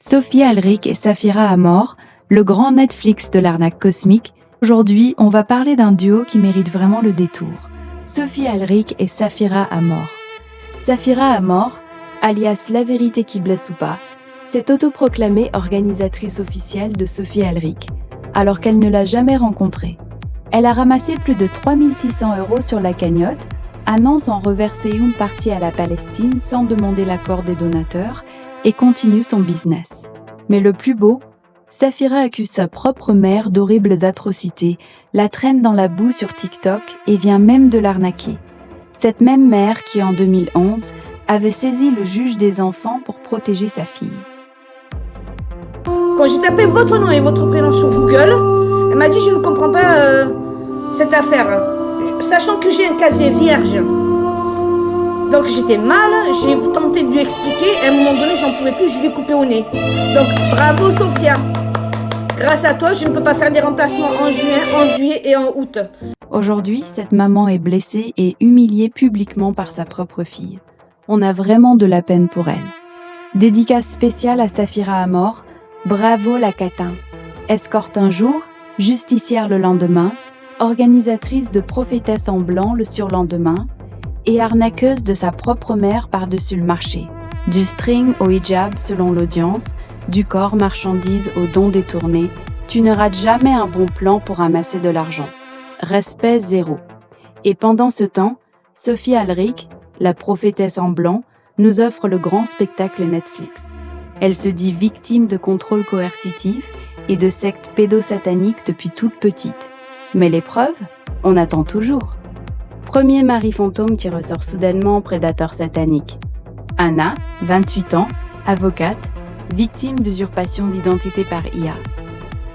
Sophie Alric et Safira Amor, le grand Netflix de l'arnaque cosmique. Aujourd'hui, on va parler d'un duo qui mérite vraiment le détour. Sophie Alric et Safira Amor. Safira Amor, alias La Vérité qui blesse ou pas, s'est autoproclamée organisatrice officielle de Sophie Alric, alors qu'elle ne l'a jamais rencontrée. Elle a ramassé plus de 3 600 € sur la cagnotte, annonce en reverser une partie à la Palestine sans demander l'accord des donateurs et continue son business. Mais le plus beau, Safira accuse sa propre mère d'horribles atrocités, la traîne dans la boue sur TikTok et vient même de l'arnaquer. Cette même mère qui, en 2011, avait saisi le juge des enfants pour protéger sa fille. Quand j'ai tapé votre nom et votre prénom sur Google, elle m'a dit « Je ne comprends pas cette affaire, sachant que j'ai un casier vierge. » Donc j'étais mal, j'ai tenté de lui expliquer, et à un moment donné j'en pouvais plus, je lui ai coupé au nez. Donc bravo Sophia, grâce à toi je ne peux pas faire des remplacements en juin, en juillet et en août. Aujourd'hui, cette maman est blessée et humiliée publiquement par sa propre fille. On a vraiment de la peine pour elle. Dédicace spéciale à Safira Amor, bravo la catin. Escorte un jour, justicière le lendemain, organisatrice de prophétesse en blanc le surlendemain, et arnaqueuse de sa propre mère par-dessus le marché. Du string au hijab selon l'audience, du corps marchandise aux dons détournés, tu ne rates jamais un bon plan pour amasser de l'argent. Respect zéro. Et pendant ce temps, Sophie Alric, la prophétesse en blanc, nous offre le grand spectacle Netflix. Elle se dit victime de contrôle coercitif et de sectes pédosataniques depuis toute petite. Mais les preuves, on attend toujours. Premier mari fantôme qui ressort soudainement prédateur satanique. Anna, 28 ans, avocate, victime d'usurpation d'identité par IA.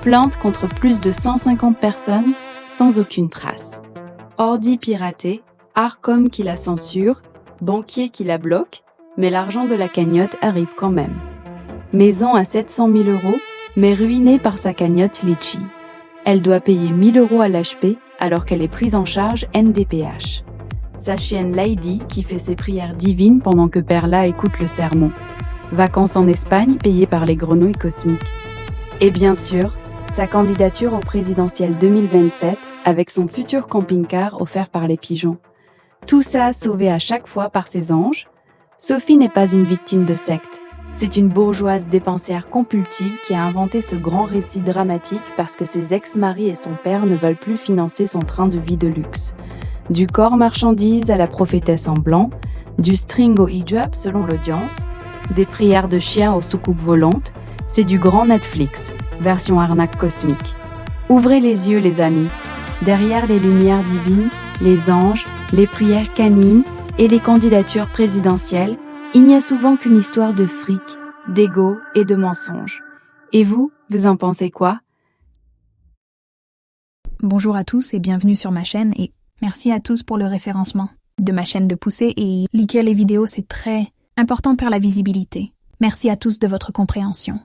Plainte contre plus de 150 personnes sans aucune trace. Ordi piraté, Arcom qui la censure, banquier qui la bloque, mais l'argent de la cagnotte arrive quand même. Maison à 700 000 €, mais ruinée par sa cagnotte Litchi. Elle doit payer 1 000 € à l'HP alors qu'elle est prise en charge NDPH. Sa chienne Lady qui fait ses prières divines pendant que Perla écoute le sermon. Vacances en Espagne payées par les grenouilles cosmiques. Et bien sûr, sa candidature au présidentiel 2027 avec son futur camping-car offert par les pigeons. Tout ça sauvé à chaque fois par ses anges. Sophie n'est pas une victime de secte. C'est une bourgeoise dépensière compulsive qui a inventé ce grand récit dramatique parce que ses ex-maris et son père ne veulent plus financer son train de vie de luxe. Du corps marchandise à la prophétesse en blanc, du string au hijab selon l'audience, des prières de chiens aux soucoupes volantes, c'est du grand Netflix, version arnaque cosmique. Ouvrez les yeux les amis, derrière les lumières divines, les anges, les prières canines et les candidatures présidentielles, il n'y a souvent qu'une histoire de fric, d'ego et de mensonges. Et vous en pensez quoi? Bonjour à tous et bienvenue sur ma chaîne et merci à tous pour le référencement de ma chaîne de poucer et liker les vidéos, c'est très important pour la visibilité. Merci à tous de votre compréhension.